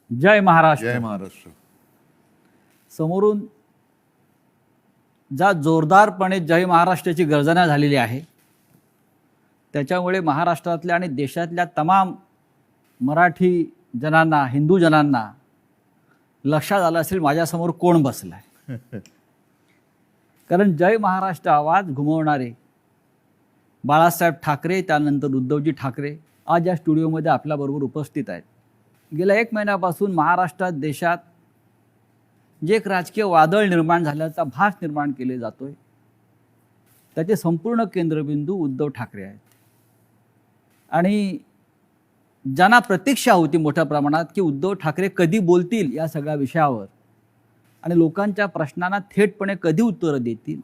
जय महाराष्ट्र. जय महाराष्ट्र. समोरून ज्या जोरदारपणे जय महाराष्ट्राची गर्जना झालेली आहे त्याच्यामुळे महाराष्ट्रातल्या आणि देशातल्या तमाम मराठी जनांना, हिंदू जनांना लक्षात आलं असेल माझ्यासमोर कोण बसलाय. कारण जय महाराष्ट्र आवाज घुमवणारे बाळासाहेब ठाकरे, त्यानंतर उद्धवजी ठाकरे आज या स्टुडिओमध्ये आपल्याबरोबर उपस्थित आहेत. गेल्या 1 महिन्यापासून महाराष्ट्रात, देशात जे एक राजकीय वादळ निर्माण झाल्याचा भास निर्माण केले जातोय त्याचे संपूर्ण केंद्रबिंदू उद्धव ठाकरे आहेत. आणि ज्यांना प्रतीक्षा होती मोठ्या प्रमाणात की उद्धव ठाकरे कधी बोलतील या सगळ्या विषयावर आणि लोकांच्या प्रश्नांना थेटपणे कधी उत्तरं देतील,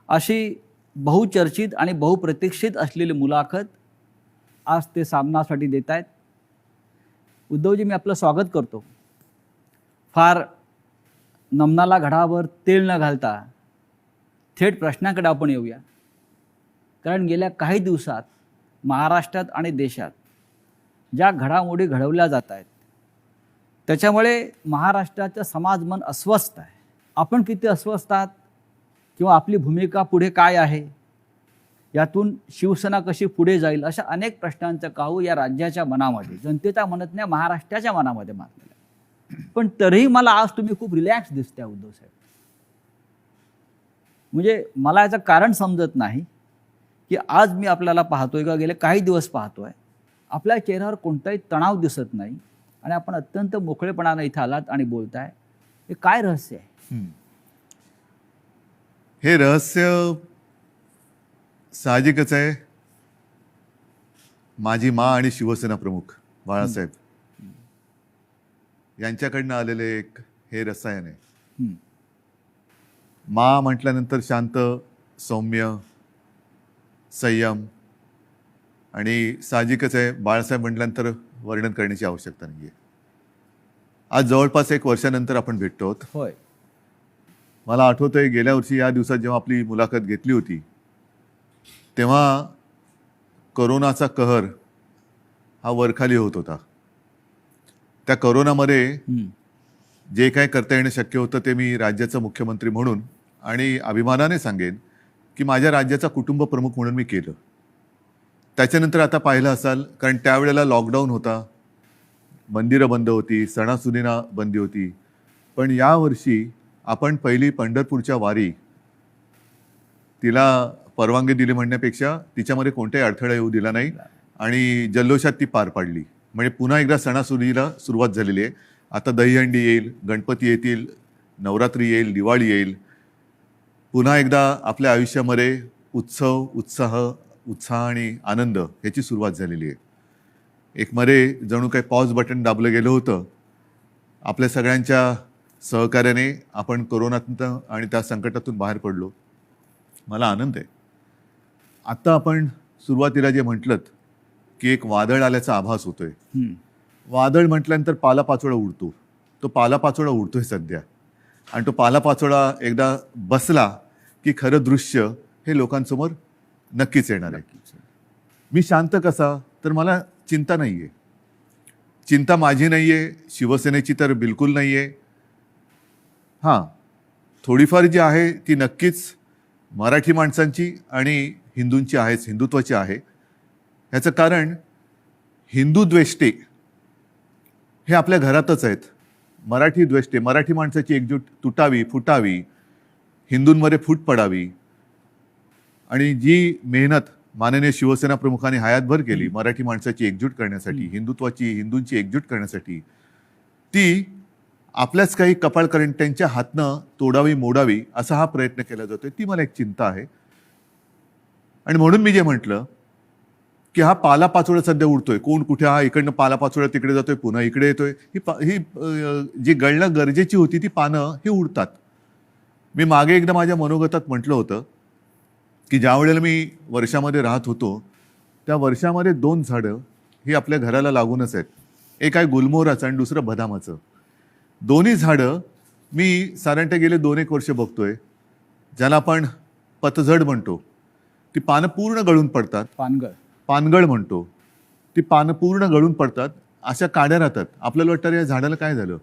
अशी बहुचर्चित आणि बहुप्रतीक्षित असलेली मुलाखत आज ते सामनासाठी देत आहेत. उद्धवजी, मी आपलं स्वागत करतो. फार नमनाला घडावर तेल न घालता थेट प्रश्नाकडे आपण येऊया. कारण गेल्या काही दिवसात महाराष्ट्रात आणि देशात ज्या घडामोडी घडवल्या जात आहेत त्याच्यामुळे महाराष्ट्राचं समाजमन अस्वस्थ आहे. आपण किती अस्वस्थ आहात किंवा आपली भूमिका पुढे काय आहे, यातून शिवसेना कशी पुढे जाईल, अशा अनेक प्रश्नांचं काहू या राज्याच्या मनामध्ये, जनतेच्या मनात नाही, महाराष्ट्राच्या मनामध्ये मारलेलं आहे. पण तरीही मला आज तुम्ही खूप रिलॅक्स दिसताय उद्धव साहेब. म्हणजे मला याचं कारण समजत नाही की आज मी आपल्याला पाहतोय का गेले काही दिवस पाहतोय आपल्या चेहऱ्यावर कोणताही तणाव दिसत नाही आणि आपण अत्यंत मोकळेपणाने इथं आलात आणि बोलताय. हे काय रहस्य आहे? हे रहस्य साहजिकच आहे. माझी मा आणि शिवसेना प्रमुख बाळासाहेब यांच्याकडनं आलेले एक हे रसायन आहे. मा म्हटल्यानंतर शांत, सौम्य, संयम, आणि साहजिकच आहे बाळासाहेब म्हटल्यानंतर वर्णन करण्याची आवश्यकता नाही आहे. आज जवळपास 1 वर्षानंतर आपण भेटतो आहोत. होय. मला आठवतंय गेल्या वर्षी या दिवसात जेव्हा आपली मुलाखत घेतली होती तेव्हा कोरोनाचा कहर हा वरखाली होत होता. त्या कोरोनामध्ये जे काय करता येणं शक्य होतं ते मी राज्याचा मुख्यमंत्री म्हणून आणि अभिमानाने सांगेन की माझ्या राज्याचा कुटुंब प्रमुख म्हणून मी केलं. त्याच्यानंतर आता पाहिलं असाल, कारण त्यावेळेला लॉकडाऊन होता, मंदिरं बंद होती, सणासुदींना बंदी होती. पण यावर्षी आपण पहिली पंढरपूरच्या वारी, तिला परवानगी दिली म्हणण्यापेक्षा तिच्यामध्ये कोणताही अडथळा येऊ दिला नाही आणि जल्लोषात ती पार पाडली. म्हणजे पुन्हा एकदा सणासुदीला सुरुवात झालेली आहे. आता दहीहंडी येईल, गणपती येतील, नवरात्री येईल, दिवाळी येईल. पुन्हा एकदा आपल्या आयुष्यामध्ये उत्सव, उत्साह आणि आनंद ह्याची सुरुवात झालेली आहे. एक मध्ये जणू काही पॉज बटन दाबलं गेलं होतं. आपल्या सगळ्यांच्या सहकार्याने आपण कोरोनातून आणि त्या संकटातून बाहेर पडलो. मला आनंद आहे. आता आपण सुरुवातीला जे म्हटलं की एक वादळ आल्याचा आभास होतोय. वादळ म्हटल्यानंतर पालापाचोळा उडतो. तो पालापाचोळा उडतोय सध्या, आणि तो पालापाचोळा एकदा बसला की खरं दृश्य हे लोकांसमोर नक्कीच येणार आहे. मी शांत कसा, तर मला चिंता नाही आहे. चिंता माझी नाही आहे, शिवसेनेची तर बिलकुल नाही आहे. हां, थोडीफार जी आहे ती नक्कीच मराठी माणसांची आणि हिंदूंची आहेच, हिंदुत्वाची आहे. ह्याचं कारण हिंदू द्वेष्टे हे आपल्या घरातच आहेत. मराठी द्वेष्टे, मराठी माणसाची एकजूट तुटावी, फुटावी, हिंदूंमध्ये फूट पडावी, आणि जी मेहनत माननीय शिवसेना प्रमुखांनी हयातभर केली मराठी माणसाची एकजूट करण्यासाठी, हिंदुत्वाची, हिंदूंची एकजूट करण्यासाठी, ती आपल्याच काही कपाळकरंट्यांच्या हातनं तोडावी, मोडावी असा हा प्रयत्न केला जातोय. ती मला एक चिंता आहे. आणि म्हणून मी जे म्हटलं की हा पालापाचोळा सध्या उडतोय, कोण कुठे, हा इकडनं पालापाचोळा तिकडे जातोय, पुन्हा इकडे येतोय. ही जी गळणं गरजेची होती ती पानं ही उडतात. मी मागे एकदा माझ्या मनोगतात म्हटलं होतं की ज्या वेळेला मी वर्षामध्ये राहत होतो त्या वर्षामध्ये 2 झाडं ही आपल्या घराला लागूनच आहेत. एक आहे गुलमोहराचं आणि दुसरं बदामाचं. दोन्ही झाडं मी साधारणतः गेले 2-1 वर्ष बघतोय. ज्याला आपण पतझड म्हणतो, ती पानं पूर्ण गळून पडतात. पानगळ पानगळ म्हणतो. ती पानं पूर्ण गळून पडतात अशा काड्या राहतात. आपल्याला वाटतं या झाडाला काय झालं,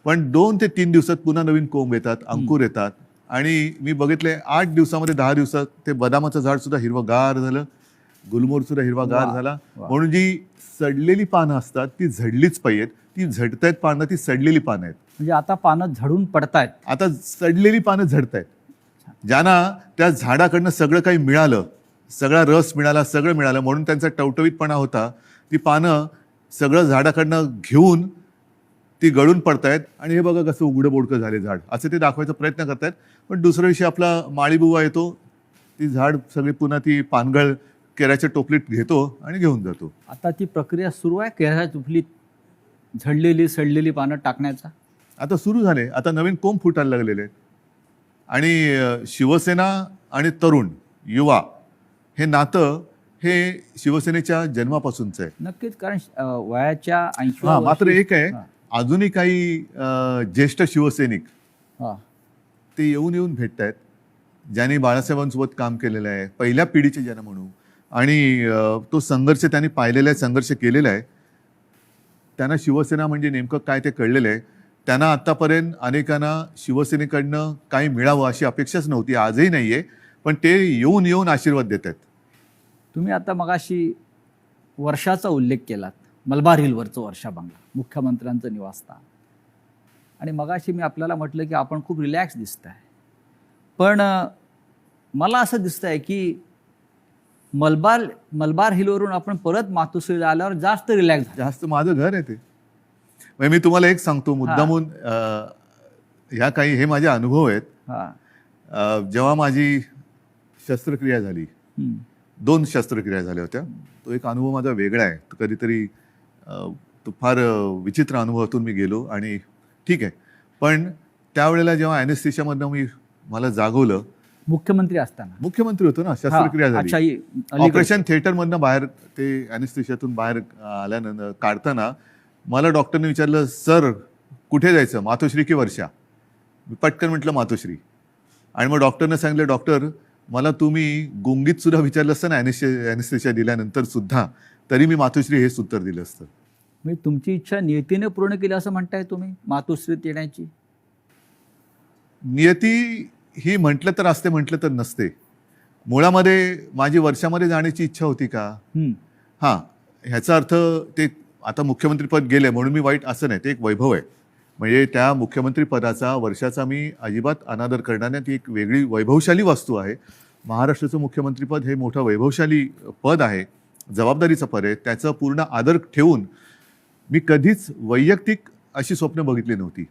पण 2 ते 3 दिवसात पुन्हा नवीन कोंब येतात, अंकुर येतात. आणि मी बघितले 8 दिवसामध्ये 10 दिवसात ते बदामाचं झाड सुद्धा हिरवंगार झालं, गुलमोहर सुद्धा हिरवागार वा, झाला. वा. म्हणून जी सडलेली पानं असतात ती झडलीच पाहिजेत. ती झडतायत पानं, ती सडलेली पानं आहेत. म्हणजे आता पानं झडून पडतायत. आता सडलेली पानं झडतायत. ज्यांना त्या झाडाकडनं सगळं काही मिळालं, सगळा रस मिळाला, सगळं मिळालं म्हणून त्यांचा टवटवीतपणा होता, ती पानं सगळं झाडाकडनं घेऊन ती गळून पडतायत. आणि हे बघा कसं उघडं बोडकं झाले झाड, असं ते दाखवायचा प्रयत्न करतायत. पण दुसऱ्या दिवशी आपला माळीबुवा येतो, ती झाड सगळी पुन्हा ती पानगळ केराच्या टोपलीत घेतो आणि घेऊन जातो. आता ती प्रक्रिया सुरू आहे केळ्याच्या टोपलीत झडलेली सडलेली पानं टाकण्याचा. आता सुरू झाले, आता नवीन कोंब फुटायला लागलेले आहेत. आणि शिवसेना आणि तरुण युवा हे नातं हे शिवसेनेच्या जन्मापासूनचं आहे. नक्कीच, कारण वयाच्या 80 हा, मात्र एक आहे, अजूनही काही ज्येष्ठ शिवसैनिक ते येऊन येऊन भेटत आहेत, ज्यांनी बाळासाहेबांसोबत काम केलेलं आहे, पहिल्या पिढीचे ज्यांना म्हणू, आणि तो संघर्ष त्यांनी पाहिलेला आहे, संघर्ष केलेला आहे. त्यांना शिवसेना म्हणजे नेमकं काय ते कळलेलं आहे. त्यांना आत्तापर्यंत अनेकांना शिवसेनेकडनं काही मिळावं अशी अपेक्षाच नव्हती, आजही नाही आहे, पण ते येऊन येऊन आशीर्वाद देत आहेत. तुम्ही आता मगाशी वर्षाचा उल्लेख केलात, मलबार हिलवरचं वर्षा बंगला, मुख्यमंत्र्यांचं निवासस्थान. आणि मगाशी मी आपल्याला म्हटलं की आपण खूप रिलॅक्स दिसत आहे, पण मला असं दिसतं आहे की मलबार हिलवरून आपण परत मातोश्रीला आल्यावर जास्त रिलॅक्स झालं. जास्त माझं घर आहे ते. म्हणजे मी तुम्हाला एक सांगतो मुद्दामून, ह्या काही हे माझे अनुभव आहेत. जेव्हा माझी शस्त्रक्रिया झाली, 2 शस्त्रक्रिया झाल्या होत्या, तो एक अनुभव माझा वेगळा आहे. कधीतरी तो फार विचित्र अनुभवातून मी गेलो आणि ठीक आहे. पण त्यावेळेला जेव्हा ॲनेस्थेशियामधनं मला जागवलं, मुख्यमंत्री असताना, मुख्यमंत्री होतो ना, शस्त्रक्रिया झाली, ऑपरेशन थिएटरमधनं बाहेर ते ॲनेस्थेशियातून बाहेर आल्यानंतर काढताना मला डॉक्टरने विचारलं, सर कुठे जायचं, मातोश्री की वर्षा? मी पटकन म्हटलं मातोश्री. आणि मग डॉक्टरने सांगितलं, डॉक्टर मला तुम्ही गुंगीत सुद्धा विचारलं असतं ना ॲनेस्थेशिया दिल्यानंतर सुद्धा, तरी मी मातोश्री हेच उत्तर दिलं असतं. मी तुमची इच्छा नियतीने पूर्ण केली असं म्हणताय तुम्ही मातोश्रीत येण्याची? नियती ही म्हटलं तर असते, म्हटलं तर नसते. मुळामध्ये माझी वर्षामध्ये जाण्याची इच्छा होती का? हां, ह्याचा अर्थ ते आता मुख्यमंत्रीपद गेले म्हणून मी वाईट असं नाही, ते एक वैभव आहे. म्हणजे त्या मुख्यमंत्री पदाचा, वर्षाचा मी अजिबात अनादर करणार नाही. ती एक वेगळी वैभवशाली वस्तू आहे. महाराष्ट्राचं मुख्यमंत्रीपद हे मोठं वैभवशाली पद आहे, जबाबदारीचं पद आहे. त्याचं पूर्ण आदर ठेवून मी कधीच वैयक्तिक अशी स्वप्न बघितली नव्हती.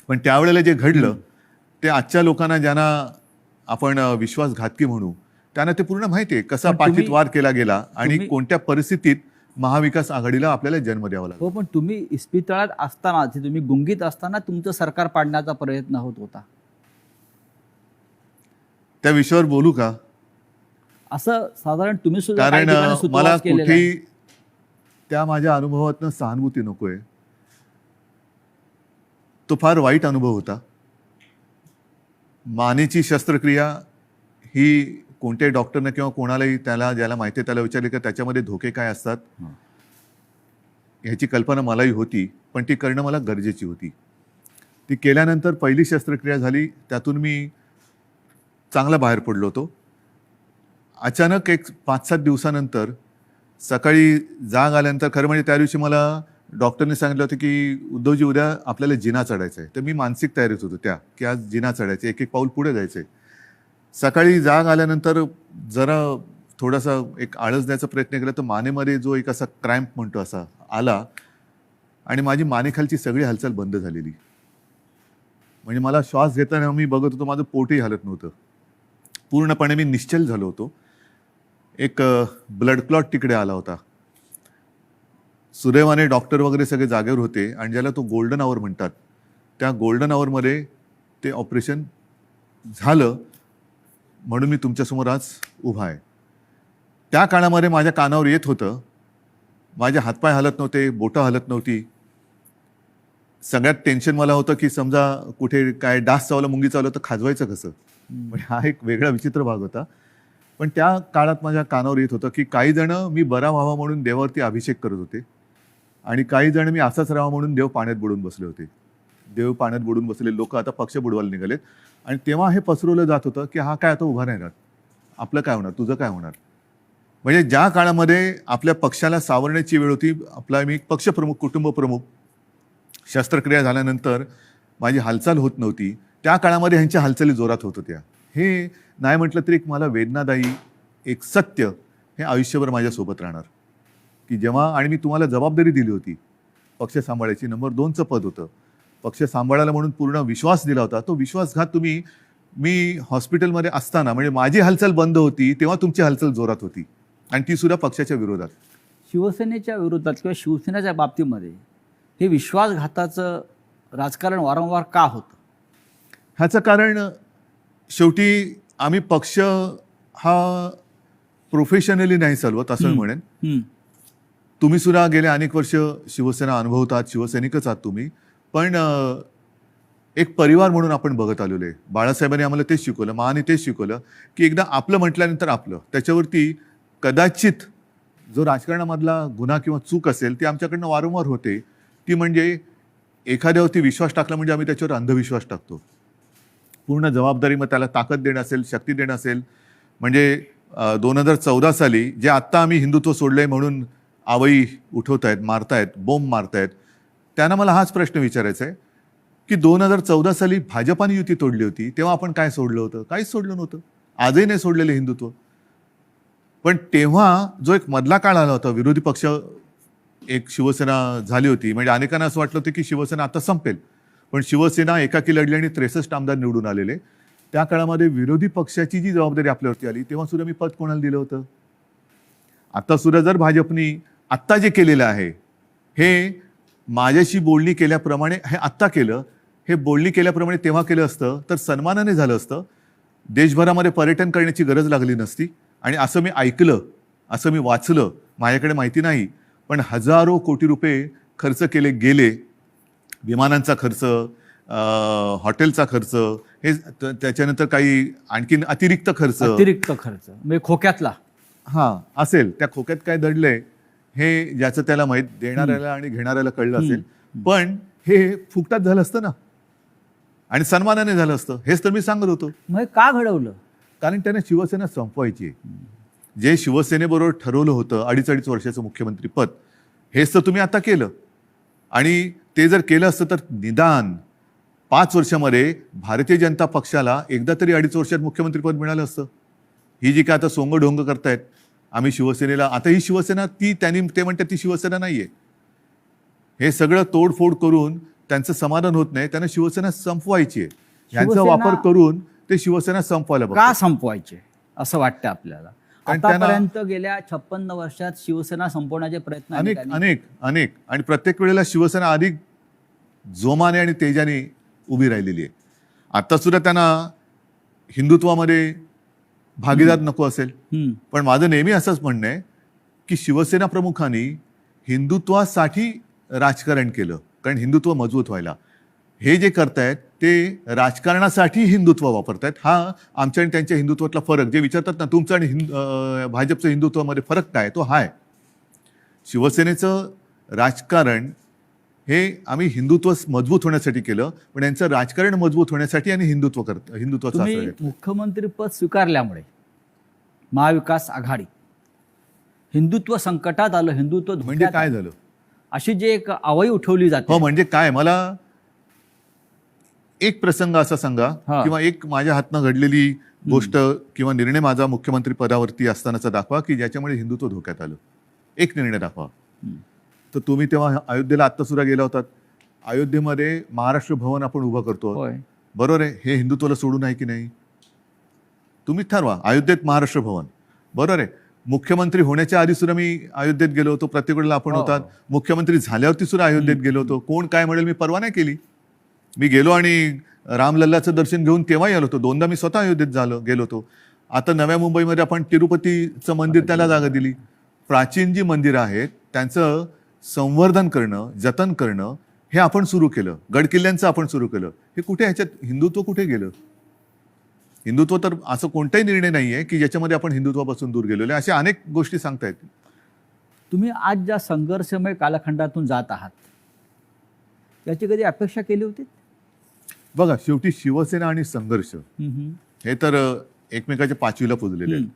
पण त्यावेळेला जे घडलं ते आजच्या लोकांना, ज्यांना आपण विश्वासघातकी म्हणू, त्यांना ते पूर्ण माहिती आहे कसा पाठीत वार केला गेला आणि कोणत्या परिस्थितीत महाविकास आघाडीला आपल्याला जन्म द्यावा लागला. हो, पण तुम्ही इस्पितळात असताना, तुम्ही गुंगीत असताना तुमचं सरकार पाडण्याचा प्रयत्न होत होता. त्या विषयावर बोलू का? असं साधारण तुम्ही सुद्धा कारण मला कुठेही त्या माझ्या अनुभवातनं सहानुभूती नकोय. तो फार वाईट अनुभव होता. मानेची शस्त्रक्रिया ही कोणत्याही डॉक्टरनं किंवा कोणालाही ज्याला माहिती आहे त्याला विचारले की त्याच्यामध्ये धोके काय असतात ह्याची कल्पना मलाही होती, पण ती करणं मला गरजेची होती. ती केल्यानंतर पहिली शस्त्रक्रिया झाली, त्यातून मी चांगला बाहेर पडलो होतो. अचानक एक 5-7 दिवसानंतर सकाळी जाग आल्यानंतर, खरं म्हणजे त्या दिवशी मला डॉक्टरने सांगितलं होतं की उद्धवजी उद्या आपल्याला जिना चढायचं आहे. तर मी मानसिक तयारीत होतो की आज जिना चढायचं, एक एक पाऊल पुढे जायचं आहे. सकाळी जाग आल्यानंतर जरा थोडासा एक आळस द्यायचा प्रयत्न केला तर मानेमध्ये जो एक असा क्रॅम्प म्हणतो असा आला आणि माझी मानेखालची सगळी हालचाल बंद झालेली. म्हणजे मला श्वास घेताना मी बघत होतो माझं पोटही हलत नव्हतं. पूर्णपणे मी निश्चल झालो होतो. एक ब्लड क्लॉट तिकडे आला होता. सुदैवाने डॉक्टर वगैरे सगळे जागेवर होते आणि ज्याला तो गोल्डन आवर म्हणतात, त्या गोल्डन आवरमध्ये ते ऑपरेशन झालं म्हणून मी तुमच्यासमोर आज उभा आहे. त्या काळामध्ये माझ्या कानावर येत होतं, माझे हातपाय हलत नव्हते, बोटं हलत नव्हती. सगळ्यात टेन्शन मला होतं की समजा कुठे काय डास चावला, मुंगी चावलं तर खाजवायचं कसं. म्हणजे हा एक वेगळा विचित्र भाग होता. पण त्या काळात माझ्या कानावर येत होतं की काही जण मी बरा व्हावा म्हणून देवावरती अभिषेक करत होते आणि काही जण मी असाच राहावा म्हणून देव पाण्यात बुडून बसले होते. देव पाण्यात बुडून बसलेले लोक आता पक्ष बुडवायला निघालेत. आणि तेव्हा हे पसरवलं जात होतं की हा काय आता उभा नाही राहत, आपलं काय होणार, तुझं काय होणार. म्हणजे ज्या काळामध्ये आपल्या पक्षाला सावरण्याची वेळ होती, आपला मी पक्षप्रमुख, कुटुंबप्रमुख, शस्त्रक्रिया झाल्यानंतर माझी हालचाल होत नव्हती, त्या काळामध्ये ह्यांच्या हालचाली जोरात होत होत्या. हे नाही म्हटलं तरी एक मला वेदनादायी एक सत्य हे आयुष्यभर माझ्यासोबत राहणार की जेव्हा, आणि मी तुम्हाला जबाबदारी दिली होती पक्ष सांभाळायची, नंबर 2चं पद होतं, पक्ष सांभाळायला म्हणून पूर्ण विश्वास दिला होता. तो विश्वासघात तुम्ही, मी हॉस्पिटलमध्ये असताना, म्हणजे माझी हालचाल बंद होती तेव्हा तुमची हालचाल जोरात होती, आणि ती सुद्धा पक्षाच्या विरोधात. शिवसेनेच्या विरोधात किंवा शिवसेनेच्या बाबतीमध्ये हे विश्वासघाताचं राजकारण वारंवार का होतं? ह्याचं कारण शेवटी आम्ही पक्ष हा प्रोफेशनली नाही चालवत असं मी म्हणेन. हम्म. तुम्ही सुद्धा गेले अनेक वर्ष शिवसेना अनुभवतात, शिवसैनिकच आहात तुम्ही, पण एक परिवार म्हणून आपण बघत आलेलो आहे. बाळासाहेबांनी आम्हाला तेच शिकवलं, महाने तेच शिकवलं की एकदा आपलं म्हटल्यानंतर आपलं, त्याच्यावरती कदाचित जो राजकारणामधला गुन्हा किंवा चूक असेल ती आमच्याकडनं वारंवार होते, ती म्हणजे एखाद्यावरती विश्वास टाकला म्हणजे आम्ही त्याच्यावर अंधविश्वास टाकतो. पूर्ण जबाबदारी, मग त्याला ताकद देणं असेल, शक्ती देणं असेल. म्हणजे 2014 साली जे आत्ता आम्ही हिंदुत्व सोडलंय म्हणून आवई उठवत आहेत, मारतायत, बोंब मारतायत, त्यांना मला हाच प्रश्न विचारायचा आहे की 2014 साली भाजपाने युती तोडली होती तेव्हा आपण काय सोडलं होतं? काहीच सोडलं नव्हतं. आजही नाही सोडलेलं हिंदुत्व. पण तेव्हा जो एक मधला काळ आला होता, विरोधी पक्ष एक शिवसेना झाली होती, म्हणजे अनेकांना असं वाटलं होतं की शिवसेना आता संपेल, पण शिवसेना एकाकी लढली आणि 63 आमदार निवडून आलेले. त्या काळामध्ये विरोधी पक्षाची जी जबाबदारी आपल्यावरती आली तेव्हा सुद्धा मी पद कोणाला दिलं होतं? आता सुद्धा जर भाजपनी आत्ता जे केलेलं आहे हे माझ्याशी बोलणी केल्याप्रमाणे हे आत्ता केलं, हे बोलणी केल्याप्रमाणे तेव्हा केलं असतं तर सन्मानाने झालं असतं. देशभरामध्ये पर्यटन करण्याची गरज लागली नसती. आणि असं मी ऐकलं, असं मी वाचलं, माझ्याकडे माहिती नाही, पण हजारो कोटी रुपये खर्च केले गेले. विमानांचा खर्च, हॉटेलचा खर्च, हे त्याच्यानंतर काही आणखीन अतिरिक्त खर्च म्हणजे खोक्यातला असेल. त्या खोक्यात काय दडलंय हे ज्याचं त्याला माहीत, देणाऱ्याला आणि घेणाऱ्याला कळलं असेल. पण हे फुकटात झालं असतं ना, आणि सन्मानाने झालं असतं. हेच तर मी सांगत होतो. मग का घडवलं? कारण त्याने शिवसेना संपवायची आहे. जे शिवसेनेबरोबर ठरवलं होतं 2.5 वर्षाचं मुख्यमंत्री पद, हेच तर तुम्ही आता केलं. आणि ते जर केलं असतं तर निदान 5 वर्षामध्ये भारतीय जनता पक्षाला एकदा तरी 2.5 वर्षात मुख्यमंत्रीपद मिळालं असतं. ही जी काय आता सोंगढोंग करतायत आम्ही शिवसेनेला, आता ही शिवसेना ते म्हणतात ती शिवसेना नाहीये. हे सगळं तोडफोड करून त्यांचं समाधान होत नाही, त्यांना शिवसेना संपवायची आहे. यांचा वापर करून ते शिवसेना संपवायला का संपवायचे असं वाटतं आपल्याला? आतापर्यंत गेल्या 56 वर्षात शिवसेना संपवण्याचे प्रयत्न अनेक अनेक अनेक आणि प्रत्येक वेळेला शिवसेना अधिक जोमाने आणि तेजाने उभी राहिलेली आहे. आता सुद्धा त्यांना हिंदुत्वामध्ये भागीदार नको असेल, पण माझं नेहमी असंच म्हणणं आहे की शिवसेना प्रमुखांनी हिंदुत्वासाठी राजकारण केलं, कारण हिंदुत्व मजबूत व्हायला. हे जे करतायत ते राजकारणासाठी हिंदुत्व वापरतायत. हा आमच्या आणि त्यांच्या हिंदुत्वातला फरक, जे विचारतात ना तुमचं आणि भाजपचं हिंदुत्वामध्ये फरक काय, तो हा आहे. शिवसेनेचं राजकारण हे आम्ही हिंदुत्व मजबूत होण्यासाठी केलं, पण यांचं राजकारण मजबूत होण्यासाठी आणि हिंदुत्वाचा आश्रय घेतला. मुख्यमंत्रीपद स्वीकारल्यामुळे महाविकास आघाडी हिंदुत्व संकटात आलं, हिंदुत्व म्हणजे काय झालं अशी जी एक आवई उठवली जाते. हो, म्हणजे काय, मला एक प्रसंग असा सांगा किंवा एक माझ्या हातनं घडलेली गोष्ट किंवा निर्णय माझा मुख्यमंत्री पदावरती असतानाचा दाखवा की ज्याच्यामुळे हिंदुत्व धोक्यात आलं. एक निर्णय दाखवा. तर तुम्ही तेव्हा अयोध्येला आत्ता सुद्धा गेला होतात. अयोध्येमध्ये महाराष्ट्र भवन आपण उभं करतो, बरोबर आहे. हे हिंदुत्वाला सोडून आहे की नाही? तुम्ही ठरवा. अयोध्येत महाराष्ट्र भवन, बरोबर आहे. मुख्यमंत्री होण्याच्या आधी सुद्धा मी अयोध्येत गेलो होतो, प्रत्येक वेळेला आपण होतात. मुख्यमंत्री झाल्यावरती सुद्धा अयोध्येत गेलो होतो. कोण काय म्हणेल मी परवा नाही केली. मी गेलो आणि रामलल्लाचं दर्शन घेऊन तेव्हाही आलो होतो. 2दा मी स्वतः अयोध्येत गेलो होतो. आता नव्या मुंबईमध्ये आपण तिरुपतीचं मंदिर त्याला जागा दिली. प्राचीन जी मंदिरं आहेत त्यांचं संवर्धन करणं, जतन करणं हे आपण सुरू केलं. गडकिल्ल्यांचं आपण सुरू केलं. हे कुठे, ह्याच्यात हिंदुत्व कुठे गेलं? हिंदुत्व तर असं कोणताही निर्णय नाही आहे की ज्याच्यामध्ये आपण हिंदुत्वापासून दूर गेलेलो आहे. अशा अनेक गोष्टी सांगता येतील. तुम्ही आज ज्या संघर्षमय कालखंडातून जात आहात याची कधी अपेक्षा केली होती? बघा, शेवटी शिवसेना आणि संघर्ष हे तर एकमेकाच्या पाचवीला पुजलेले आहेत.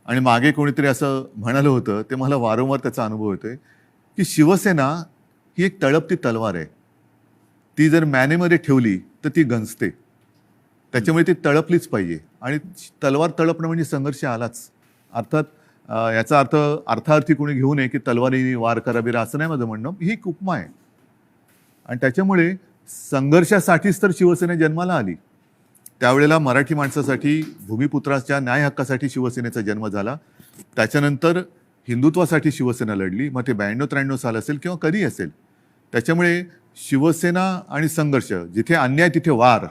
आणि मागे कोणीतरी असं म्हणालं होतं, ते मला वारंवार त्याचा अनुभव येतोय, की शिवसेना ही एक तळपती तलवार आहे. ती जर मॅनेमध्ये ठेवली तर ती गंजते. त्याच्यामुळे ती तळपलीच पाहिजे. आणि तलवार तळपणं म्हणजे संघर्ष आलाच. अर्थात याचा अर्थ अर्थार्थी कोणी घेऊ नये की तलवारीने वार कराबिरा, असं नाही माझं म्हणणं. ही एक उपमा आहे. आणि त्याच्यामुळे संघर्षासाठीच तर शिवसेना जन्माला आली. त्यावेळेला मराठी माणसासाठी, भूमिपुत्राच्या न्याय हक्कासाठी शिवसेनेचा जन्म झाला. त्याच्यानंतर हिंदुत्वासाठी शिवसेना लढली. मग ते 92-93 साल असेल किंवा कधी असेल. त्याच्यामुळे शिवसेना आणि संघर्ष, जिथे अन्याय तिथे वार,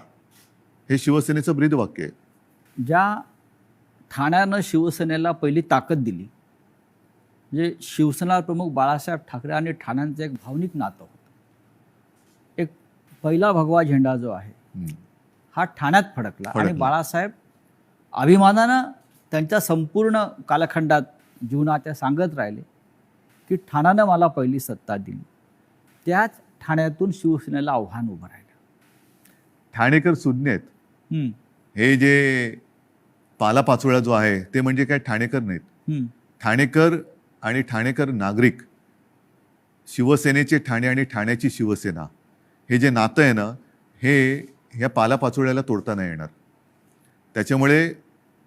हे शिवसेनेचं ब्रीदवाक्य आहे. ज्या ठाण्यानं शिवसेनेला पहिली ताकद दिली, म्हणजे शिवसेना प्रमुख बाळासाहेब ठाकरे आणि ठाण्यांचं एक भावनिक नातं होतं. एक पहिला भगवा झेंडा जो आहे हा ठाण्यात फडकला. आणि बाळासाहेब अभिमानानं त्यांच्या संपूर्ण कालखंडात जीवनात सांगत राहिले की ठाण्यानं मला पहिली सत्ता दिली. त्याच ठाण्यातून शिवसेनेला आव्हान उभं राहिलं. ठाणेकर सुज्ञ आहेत. हे जे पालापाचोळा जो आहे ते म्हणजे काय ठाणेकर नाहीत. ठाणेकर आणि ठाणेकर नागरिक, शिवसेनेचे ठाणे आणि ठाण्याची शिवसेना, हे जे नातं आहे ना, हे ह्या पालापाचोळ्याला तोडता नाही येणार. त्याच्यामुळे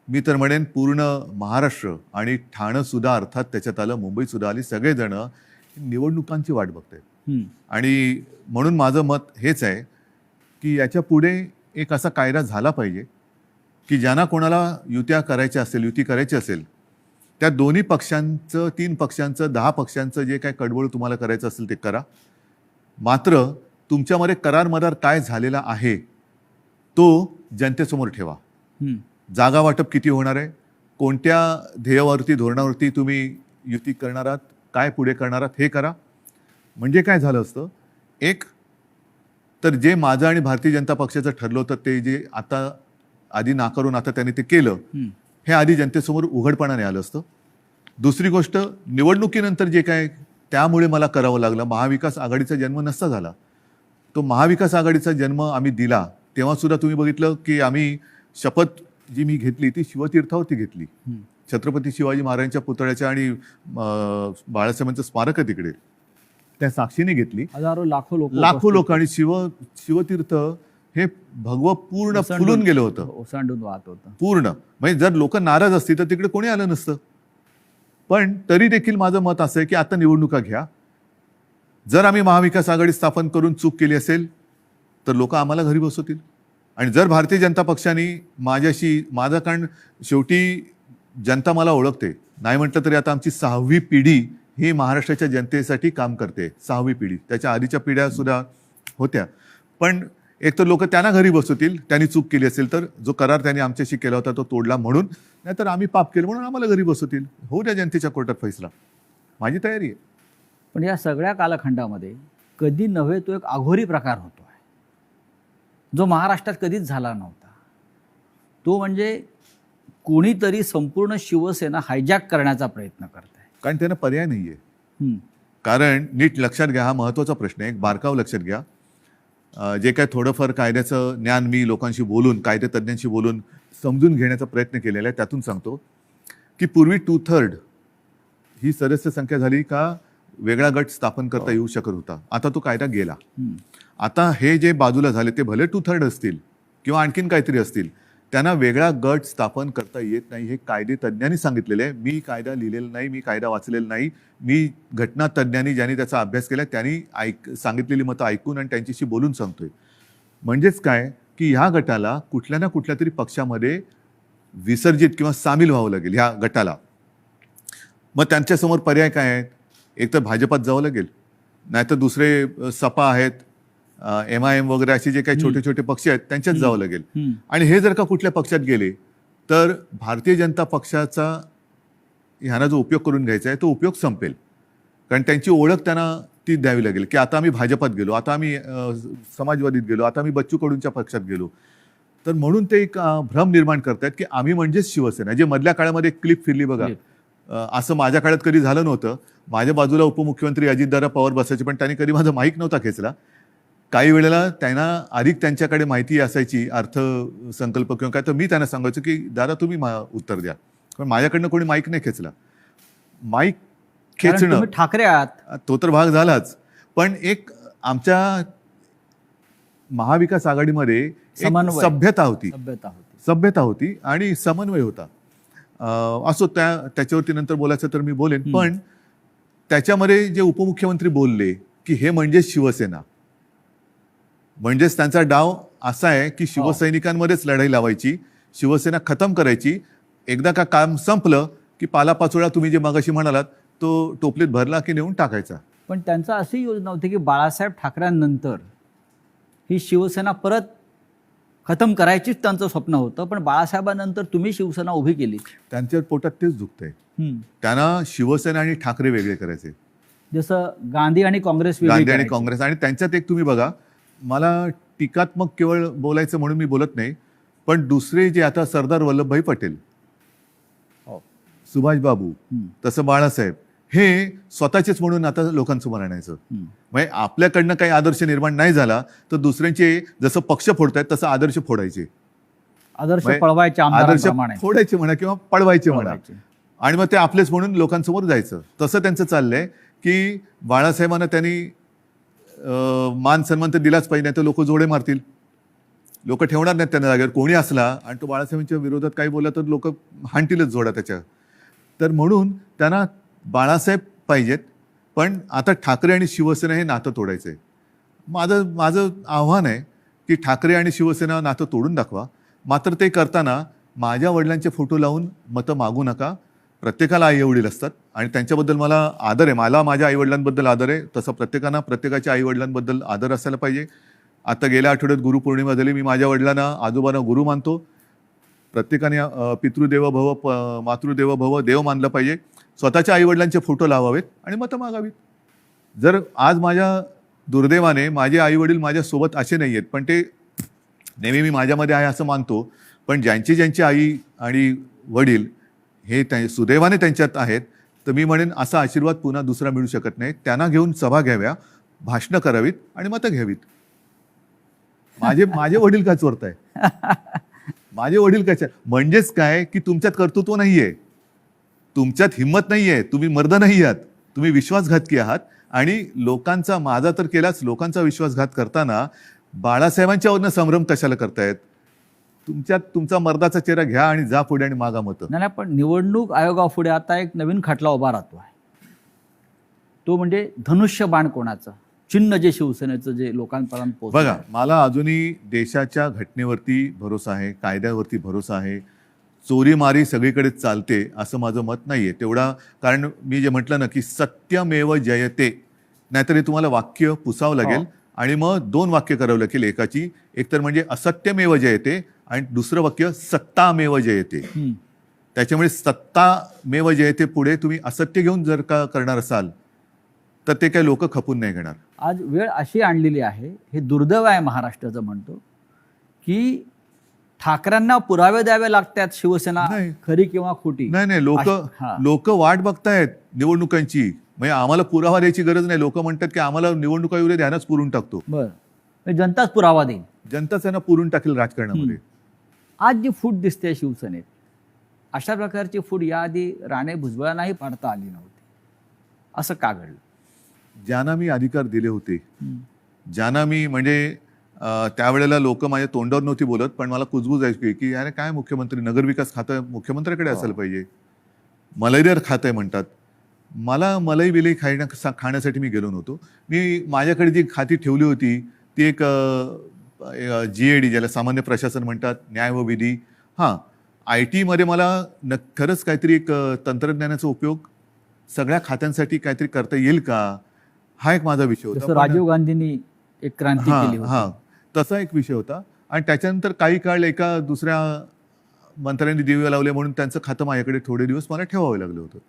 मी तर म्हणेन पूर्ण महाराष्ट्र आणि ठाणं सुद्धा, अर्थात त्याच्यात आलं मुंबई सुद्धा आली, सगळेजण निवडणुकांची वाट बघतायत. आणि म्हणून माझं मत हेच आहे की याच्या पुढे एक असा कायदा झाला पाहिजे की ज्यांना कोणाला युत्या करायच्या असेल, युती करायची असेल, त्या दोन्ही पक्षांचं, 3 पक्षांचं, 10 पक्षांचं जे काय कडबोळ तुम्हाला करायचं असेल ते करा. मात्र तुमच्यामध्ये करार मदार काय झालेला आहे तो जनतेसमोर ठेवा. जागा वाटप किती होणार आहे, कोणत्या ध्येयावरती, धोरणावरती तुम्ही युती करणार आहात, काय पुढे करणार आहात, हे करा. म्हणजे काय झालं असतं, एक तर जे माझं आणि भारतीय जनता पक्षाचं ठरलं होतं ते जे आता आधी नाकारून आता त्यांनी ते केलं, हे आधी जनतेसमोर उघडपणाने आलं असतं. दुसरी गोष्ट, निवडणुकीनंतर जे काय त्यामुळे मला करावं लागलं, महाविकास आघाडीचा जन्म नसता झाला. तो महाविकास आघाडीचा जन्म आम्ही दिला तेव्हा सुद्धा तुम्ही बघितलं की आम्ही शपथ जी मी घेतली ती शिवतीर्थावरती घेतली. छत्रपती शिवाजी महाराजांच्या पुतळ्याच्या आणि बाळासाहेबांचं स्मारक आहे तिकडे, त्या साक्षीने घेतली. हजारो लाखो लोक आणि शिवतीर्थ हे भगवं पूर्ण फुलून गेलं होतं, ओसांडून वाहत होतं पूर्ण. म्हणजे जर लोक नाराज असतील तर तिकडे कोणी आलं नसतं. पण तरी देखील माझं मत असं आहे की आता निवडणुका घ्या. जर आम्ही महाविकास आघाडी स्थापन करून चूक केली असेल तर लोक आम्हाला घरी बसवतील. आणि जर भारतीय जनता पक्षाने माझं, कारण शेवटी जनता मला ओळखते, नाही म्हटलं तरी आता आमची 6वी पिढी ही महाराष्ट्राच्या जनतेसाठी काम करते. 6वी पिढी, त्याच्या आधीच्या पिढ्या सुद्धा होत्या. पण एक तर लोक त्यांना घरी बसवतील, त्यांनी चूक केली असेल तर, जो करार त्यांनी आमच्याशी केला होता तो तोडला म्हणून, नाहीतर आम्ही पाप केलं म्हणून आम्हाला घरी बसवतील. होऊ द्या जनतेच्या कोर्टात फैसला, माझी तयारी आहे. पण या सगळ्या कालखंडामध्ये कधी नव्हे तो एक अघोरी प्रकार होतो आहे जो महाराष्ट्रात कधीच झाला नव्हता. तो म्हणजे कोणीतरी संपूर्ण शिवसेना हायजॅक करण्याचा प्रयत्न करत आहे. कारण त्यांना पर्याय नाही आहे. कारण नीट लक्षात घ्या, हा महत्त्वाचा प्रश्न आहे, एक बारकाव लक्षात घ्या. जे काय थोडंफार कायद्याचं ज्ञान मी लोकांशी बोलून, कायदेतज्ञांशी बोलून समजून घेण्याचा प्रयत्न केलेला आहे, त्यातून सांगतो की पूर्वी 2/3 ही सदस्य संख्या झाली का वेगळा गट स्थापन करता येऊ शकत होता. आता तो कायदा गेला. आता हे जे बाजूला झाले ते भले 2/3 असतील किंवा आणखीन काहीतरी असतील, त्यांना वेगळा गट स्थापन करता येत नाही. हे कायदेतज्ञांनी सांगितलेलं आहे. मी कायदा लिहिलेला नाही, मी कायदा वाचलेला नाही. मी घटनातज्ञांनी ज्यांनी त्याचा अभ्यास केला त्यांनी सांगितलेली मतं ऐकून आणि त्यांच्याशी बोलून सांगतोय. म्हणजेच काय की ह्या गटाला कुठल्या ना कुठल्या तरी पक्षामध्ये विसर्जित किंवा सामील व्हावं लागेल ह्या गटाला. मग त्यांच्यासमोर पर्याय काय आहेत? एक तर भाजपात जावं लागेल, नाहीतर दुसरे सपा आहेत, MIM वगैरे असे जे काही छोटे छोटे पक्ष आहेत त्यांच्यात जावं लागेल. आणि हे जर का कुठल्या पक्षात गेले तर भारतीय जनता पक्षाचा ह्यांना जो उपयोग करून घ्यायचा आहे तो उपयोग संपेल. कारण त्यांची ओळख त्यांना ती द्यावी लागेल की आता आम्ही भाजपात गेलो, आता आम्ही समाजवादीत गेलो, आता आम्ही बच्चू कडूंच्या पक्षात गेलो. तर म्हणून ते एक भ्रम निर्माण करतायत की आम्ही म्हणजेच शिवसेना. जे मधल्या काळामध्ये एक क्लिप फिरली बघा, असं माझ्या काळात कधी झालं नव्हतं. माझ्या बाजूला उपमुख्यमंत्री अजितदादा पवार बसायचे, पण त्यांनी कधी माझा माईक नव्हता खेचला. काही वेळेला त्यांना अधिक त्यांच्याकडे माहिती असायची अर्थसंकल्प किंवा काय, तर मी त्यांना सांगायचो की दादा तुम्ही उत्तर द्या, पण माझ्याकडनं कोणी माईक नाही खेचला. माईक कारण खेचणं तुम्ही ठाकरे आहात. तो तर भाग झालाच, पण एक आमच्या महाविकास आघाडीमध्ये एक समन्वय. सभ्यता होती, सभ्यता होती. सभ्यता होती आणि समन्वय होता. असो, त्याच्यावरती नंतर बोलायचं तर मी बोलेन. पण त्याच्यामध्ये जे उपमुख्यमंत्री बोलले की हे म्हणजे शिवसेना, म्हणजेच त्यांचा डाव असा आहे की शिवसैनिकांमध्येच लढाई लावायची, शिवसेना खतम करायची. एकदा का काम संपलं की पालापाचोळा तुम्ही जे मगाशी म्हणालात तो टोपलीत भरला की नेऊन टाकायचा. पण त्यांचं अशी योजना होती की बाळासाहेब ठाकरेंनंतर ही शिवसेना परत खतम करायचीच त्यांचं स्वप्न होतं. पण बाळासाहेबांनंतर तुम्ही शिवसेना उभी केली. त्यांच्या पोटात तेच दुखतंय. त्यांना शिवसेना आणि ठाकरे वेगळे करायचे, जसं गांधी आणि काँग्रेस वेगळी गांधी आणि करायची. काँग्रेस. आणि त्यांच्यात एक तुम्ही बघा, मला टीकात्मक केवळ बोलायचं म्हणून मी बोलत नाही, पण दुसरे जे आता सरदार वल्लभभाई पटेल, सुभाष बाबू, तसं बाळासाहेब, हे स्वतःचेच म्हणून आता लोकांसमोर आणायचं. म्हणजे आपल्याकडनं काही आदर्श निर्माण नाही झाला तर दुसऱ्यांचे जसं पक्ष फोडतायत तसं आदर्श फोडायचे, आदर्श म्हणजे पळवायचे आदर्श आमदारांप्रमाणे. फोडायचे म्हणा किंवा पळवायचे म्हणा, पळवायचे. आणि मग ते आपलेच म्हणून लोकांसमोर जायचं. तसं त्यांचं चाललंय की बाळासाहेबांना त्यांनी मान सन्मान तर दिलाच पाहिजे, नाही तर लोक जोडे मारतील, लोक ठेवणार नाहीत त्यांना जागेवर. कोणी असला आणि तो बाळासाहेबांच्या विरोधात काही बोलला तर लोक हाणतीलच जोडा त्याच्या. तर म्हणून त्यांना बाळासाहेब पाहिजेत, पण आता ठाकरे आणि शिवसेना हे नातं तोडायचं आहे. माझं आव्हान आहे की ठाकरे आणि शिवसेना नातं तोडून दाखवा. मात्र ते करताना माझ्या वडिलांचे फोटो लावून मतं मागू नका. प्रत्येकाला आई वडील असतात आणि त्यांच्याबद्दल मला आदर आहे. मला माझ्या आईवडिलांबद्दल आदर आहे, तसं प्रत्येकानं प्रत्येकाच्या आईवडिलांबद्दल आदर असायला पाहिजे. आता गेल्या आठवड्यात गुरुपौर्णिमा झाली. मी माझ्या वडिलांना, आजोबांना गुरु मानतो. प्रत्येकाने पितृदेव भव मातृदेव भव देव मानलं पाहिजे. स्वतःच्या आईवडिलांचे फोटो लावावेत आणि मतं मागावीत. जर आज माझ्या दुर्दैवाने माझे आईवडील माझ्यासोबत असे नाही आहेत, पण ते नेहमी मी माझ्यामध्ये आहे असं मानतो, पण ज्यांची आई आणि वडील हे सुदैवाने त्यांच्यात आहेत, तर मी म्हणेन असा आशीर्वाद पुन्हा दुसरा मिळू शकत नाही. त्यांना घेऊन सभा घ्याव्या, भाषणं करावीत आणि मतं घ्यावीत. माझे वडील काय चोरताय? माझे वडील काय? म्हणजेच काय की तुमच्यात कर्तृत्व नाहीये, तुमच्यात हिंमत नाहीये, तुम्ही मर्द नाही आहात, तुम्ही विश्वासघातकी आहात. आणि लोकांचा, माझा तर केलाच, लोकांचा विश्वासघात करताना बाळासाहेबांच्यावरनं संभ्रम कशाला करतायत? तुमच्यात तुमचा मर्दाचा चेहरा घ्या आणि जा पुढे आणि मागा मतं. नाही, पण निवडणूक आयोगापुढे आता एक नवीन खटला उभा राहतो आहे. तो म्हणजे धनुष्यबाण कोणाचं चिन्ह, जे शिवसेनेचं जे लोकांपर्यंत पोहोचलं. बघा, मला अजूनही देशाच्या घटनेवरती भरोसा आहे, कायद्यावरती भरोसा आहे. चोरीमारी सगळीकडे चालते असं माझं मत नाहीये तेवढा. कारण मी जे म्हटलं ना की सत्यमेव जयते, नाहीतर हे तुम्हाला वाक्य पुसावं लागेल आणि मग 2 वाक्य करावं लागेल एकाची. एक तर म्हणजे असत्यमेव जयते आणि दुसरं वाक्य सत्तामेव जयते. त्याच्यामुळे सत्तामेव जयते पुढे तुम्ही असत्य घेऊन जर का करणार असाल तर ते काही लोक खपून नाही घेणार. आज वेळ अशी आणलेली आहे, हे दुर्दैव आहे महाराष्ट्राचं म्हणतो, की ठाकरेंना पुरावे द्यावे लागतात शिवसेना खरी किंवा खोटी. नाही, लोक वाट बघतायत निवडणुकांची. म्हणजे आम्हाला पुरावा द्यायची गरज नाही. लोक म्हणतात की आम्हाला निवडणुका येऊ दे, ध्यानच पुरून टाकतो. बरं, जनताच पुरावा देईल, जनताच त्यांना पुरून टाकेल राजकारणामध्ये. आज जी फूट दिसते शिवसेनेत, अशा प्रकारची फूट याआधी राणे भुजबळांनाही पाडता आली नव्हती. असं का घडलं? ज्यांना मी अधिकार दिले होते, ज्यांना मी म्हणजे त्यावेळेला लोक माझ्या तोंडावर नव्हती बोलत, पण मला कुजबूज ऐकली की अरे काय मुख्यमंत्री, नगरविकास खातं मुख्यमंत्र्याकडे असायला पाहिजे, मलईदार खातं आहे म्हणतात. मला मलाई विलई खाण्यासाठी मी गेलो नव्हतो. मी माझ्याकडे जी खाती ठेवली होती ती एक GAD, ज्याला सामान्य प्रशासन म्हणतात, न्याय व विधी. IT-मध्ये मला खरंच काहीतरी एक तंत्रज्ञानाचा उपयोग सगळ्या खात्यांसाठी काहीतरी करता येईल का, हा एक माझा विषय होता. राजीव गांधींनी एक क्रांती केली होती, तसा एक विषय होता. आणि त्याच्यानंतर काही काळ एका दुसऱ्या मंत्र्यांनी दिवे लावले म्हणून त्यांचं खातं माझ्याकडे थोडे दिवस मला ठेवावं लागलं होतं.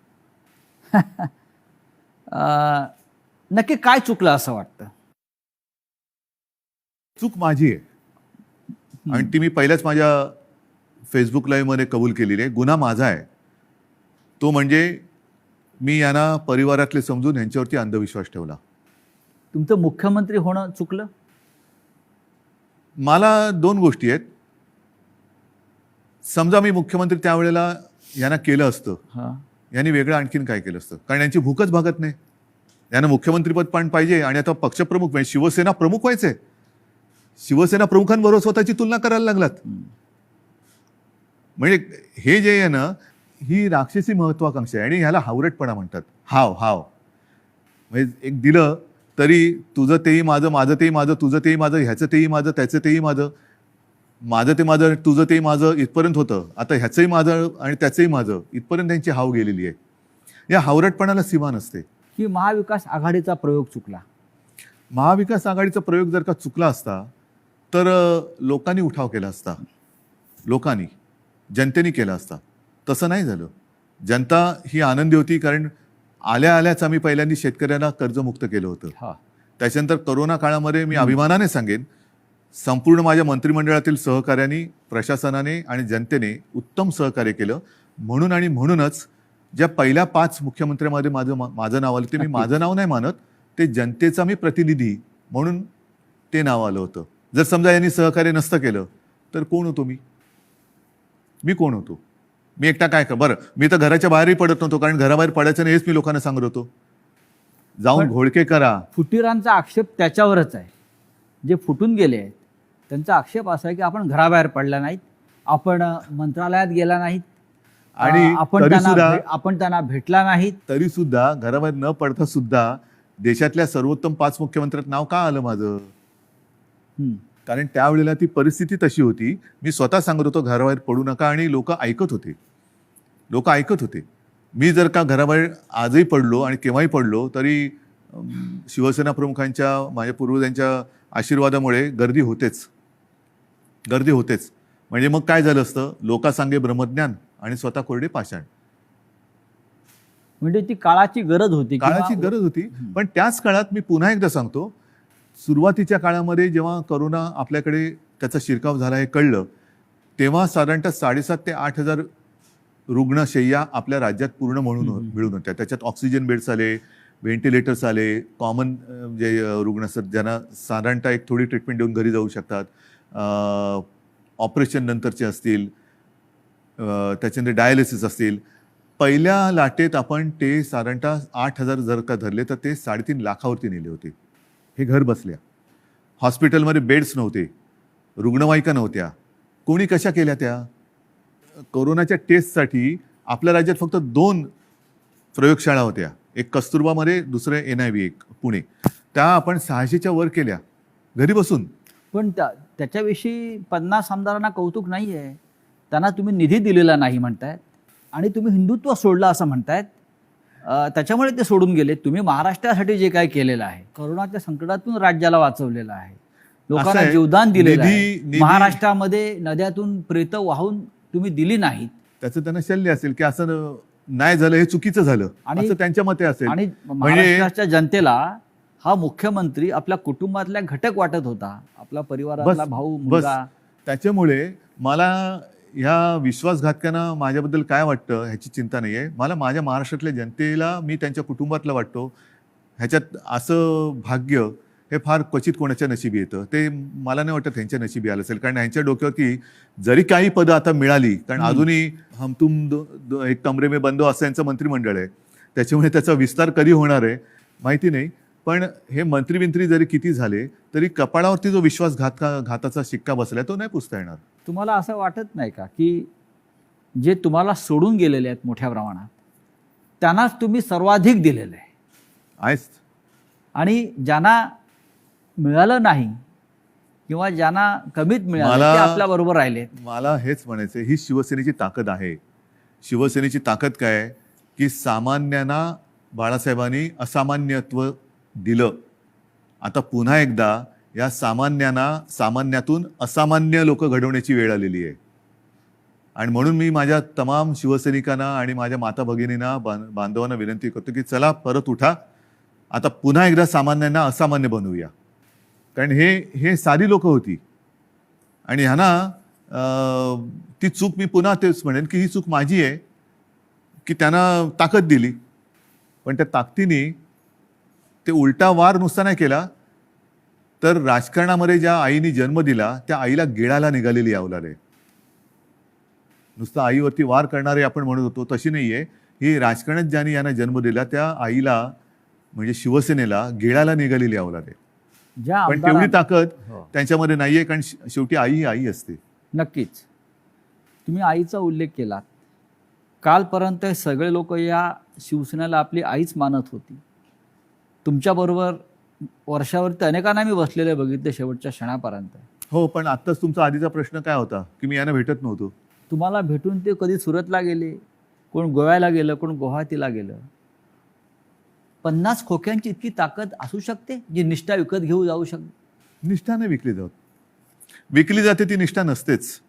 नक्की काय चुकलं असं वाटतं? चूक माझी आहे आणि ती मी पहिल्याच माझ्या फेसबुक लाईव्हमध्ये कबूल केलेली आहे. गुन्हा माझा आहे, तो म्हणजे मी यांना परिवारातले समजून यांच्यावरती अंधविश्वास ठेवला. तुमचं मुख्यमंत्री होणं चुकलं? मला 2 गोष्टी आहेत. समजा मी मुख्यमंत्री त्यावेळेला यांना केलं असतं, हां. यांनी वेगळं आणखीन काय केलं असतं, कारण यांची भूकच भागत नाही. यांना मुख्यमंत्रीपद पण पाहिजे आणि आता पक्षप्रमुख म्हणजे शिवसेना प्रमुख व्हायचे. शिवसेना प्रमुखांबरोबर स्वतःची तुलना करायला लागलात. म्हणजे हे जे आहे ना, ही राक्षसी महत्वाकांक्षा आहे आणि ह्याला हावरटपणा म्हणतात. हाव हाव म्हणजे एक दिलं तरी तुझं तेही माझं, माझं तेही माझं, तुझं तेही माझं, ह्याचं तेही माझं, त्याचं तेही माझं, माझं ते माझं, तुझं तेही माझं इथपर्यंत होतं. आता ह्याचंही माझं आणि त्याचंही माझं इथपर्यंत त्यांची हाव गेलेली आहे. या हावरटपणाला सीमा नसते. की महाविकास आघाडीचा प्रयोग चुकला? महाविकास आघाडीचा प्रयोग जर का चुकला असता तर लोकांनी उठाव केला असता. लोकांनी, जनतेने केला असता. तसं नाही झालं. जनता ही आनंदी होती कारण आल्याच आम्ही पहिल्यांदा शेतकऱ्यांना कर्जमुक्त केलं होतं. हां. त्याच्यानंतर कोरोना काळामध्ये मी अभिमानाने सांगेन संपूर्ण माझ्या मंत्रिमंडळातील सहकार्यांनी, प्रशासनाने आणि जनतेने उत्तम सहकार्य केलं. म्हणून आणि म्हणूनच ज्या पहिल्या 5 मुख्यमंत्र्यांमध्ये माझं नाव आलं ते मी माझं नाव नाही मानत, ते जनतेचा मी प्रतिनिधी म्हणून ते नाव आलं होतं. जर समजा यांनी सहकार्य नसतं केलं तर कोण होतो मी? मी कोण होतो? मी एकटा काय कर बरं, मी तर घराच्या बाहेरही पडत नव्हतो कारण घराबाहेर पडायचं नाही हेच मी लोकांना सांगत होतो. जाऊन घोळके करा. फुटीरांचा आक्षेप त्याच्यावरच आहे. जे फुटून गेले आहेत त्यांचा आक्षेप असा आहे की आपण घराबाहेर पडला नाहीत, आपण मंत्रालयात गेला नाहीत, आणि आपण त्यांना भेटला नाहीत. तरी सुद्धा घराबाहेर न पडता सुद्धा देशातल्या सर्वोत्तम 5 मुख्यमंत्र्यात नाव का आलं माझं? कारण त्यावेळेला ती परिस्थिती तशी होती. मी स्वतः सांगत होतो घराबाहेर पडू नका आणि लोक ऐकत होते. लोक ऐकत होते. मी जर का घराबाहेर आजही पडलो आणि केव्हाही पडलो तरी शिवसेना प्रमुखांच्या, माझ्या पूर्वजांच्या आशीर्वादामुळे गर्दी होतेच. गर्दी होतेच. म्हणजे मग काय झालं असतं, लोकांसांगे ब्रह्मज्ञान आणि स्वतः कोरडे पाषाण. म्हणजे ती काळाची गरज होती. काळाची गरज होती. पण त्याच काळात मी पुन्हा एकदा सांगतो, सुरुवातीच्या काळामध्ये जेव्हा करोना आपल्याकडे त्याचा शिरकाव झाला हे कळलं तेव्हा साधारणतः 7,500 ते 8,000 रुग्णशय्या आपल्या राज्यात पूर्ण मिळून होत्या. त्याच्यात ऑक्सिजन बेड्स आले, व्हेंटिलेटर्स आले, कॉमन जे रुग्ण असतात ज्यांना साधारणतः एक थोडी ट्रीटमेंट देऊन घरी जाऊ शकतात, ऑपरेशन नंतरचे असतील, त्याच्यानंतर डायलिसिस असतील. पहिल्या लाटेत आपण ते साधारणतः 8,000 जर का धरले तर ते 3.5 लाखावरती नेले होते. हे घर बसल्या. हॉस्पिटलमध्ये बेड्स नव्हते, रुग्णवाहिका नव्हत्या. कोणी कशा केल्या त्या? कोरोनाच्या टेस्टसाठी आपल्या राज्यात फक्त 2 प्रयोगशाळा होत्या. एक कस्तुरबामध्ये, दुसरं NIV एक पुणे. त्या आपण 600च्या वर केल्या घरी बसून. पण त्याच्याविषयी 50 आमदारांना कौतुक नाही आहे. त्यांना तुम्ही निधी दिलेला नाही म्हणतायत आणि तुम्ही हिंदुत्व सोडलं असं म्हणतायत. त्याच्यामुळे ते सोडून गेले. तुम्ही महाराष्ट्रासाठी जे काय केलेलं आहे, करोनाच्या संकटातून राज्याला वाचवलेलं आहे, लोकांना जीवदान दिलेलं आहे. महाराष्ट्रामध्ये नद्यातून प्रेतं वाहून तुम्ही दिली नाहीत. त्याचं त्यांना शल्य असेल की असं नाही झालं, हे चुकीचं झालं असं त्यांच्या मते असेल. आणि महाराष्ट्राच्या जनतेला हा मुख्यमंत्री आपल्या कुटुंबातल्या घटक वाटत होता, आपला परिवारातला भाऊ, मुलगा. त्याच्यामुळे मला ह्या विश्वासघातकांना माझ्याबद्दल काय वाटतं ह्याची चिंता नाही आहे. मला माझ्या महाराष्ट्रातल्या जनतेला मी त्यांच्या कुटुंबातला वाटतो. ह्याच्यात असं भाग्य हे फार क्वचित कोणाच्या नशिबी येतं. ते मला नाही वाटत ह्यांच्या नशिबी आलं असेल. कारण ह्यांच्या डोक्यावरती जरी काही पदं आता मिळाली, कारण अजूनही हम तुम एक कमरे में बंद असं यांचं मंत्रिमंडळ आहे, त्याच्यामुळे त्याचा विस्तार कधी होणार आहे माहिती नाही. पण हे मंत्री जरी किती झाले तरी कपाळावरती जो विश्वासघाताचा शिक्का बसलाय तो नाही पुसता येणार. तुम्हाला असं वाटत नाही का की जे तुम्हाला सोडून गेलेले आहेत मोठ्या प्रमाणात त्यांनाच तुम्ही सर्वाधिक दिलेलं आहे आणि ज्यांना मिळालं नाही किंवा ज्यांना कमीत मिळालं ते आपल्या बरोबर राहिले? मला हेच म्हणायचं, ही शिवसेनेची ताकद आहे. शिवसेनेची ताकद काय आहे की सामान्यांना बाळासाहेबांनी असामान्यत्व दिलं. आता पुन्हा एकदा या सामान्यातून असामान्य लोक घडवण्याची वेळ आलेली आहे. आणि म्हणून मी माझ्या तमाम शिवसैनिकांना आणि माझ्या माता भगिनींना, बांधवांना विनंती करतो की चला परत उठा. आता पुन्हा एकदा सामान्यांना असामान्य बनवूया. कारण हे सारी लोक होती आणि ह्यांना ती चूक, मी पुन्हा तेच म्हणेन की ही चूक माझी आहे की त्यांना ताकद दिली. पण त्या ताकदीने ते उलटा वार नुसता नाही केला, तर राजकारणामध्ये ज्या आईने जन्म दिला त्या आईला गिळायला निघालेली अवलाद आहे. नुसतं आईवरती वार करणारे आपण म्हणत होतो तशी नाहीये. ही राजकारणात ज्याने यांना जन्म दिला त्या आईला म्हणजे शिवसेनेला गिळायला निघालेली अवलाद आहे. ज्या पण आमदारां- तेवढी ताकद हो. त्यांच्यामध्ये नाहीये, कारण शेवटी आई ही आई असते. नक्कीच. तुम्ही आईचा उल्लेख केला. कालपर्यंत हे सगळे लोक या शिवसेनेला आपली आईच मानत होती. तुमच्याबरोबर वर्षावरती अनेकांना मी बसलेले बघितले शेवटच्या क्षणापर्यंत. हो, पण आत्ताच तुमचा आधीचा प्रश्न काय होता की मी यांना भेटत नव्हतो. तुम्हाला भेटून ते कधी सुरतला गेले, कोण गोव्याला गेलं, कोण गुवाहाटीला गेलं. 50 खोक्यांची इतकी ताकद असू शकते जी निष्ठा विकत घेऊ जाऊ शकते? निष्ठा नाही विकली जात. विकली जाते ती निष्ठा नसतेच.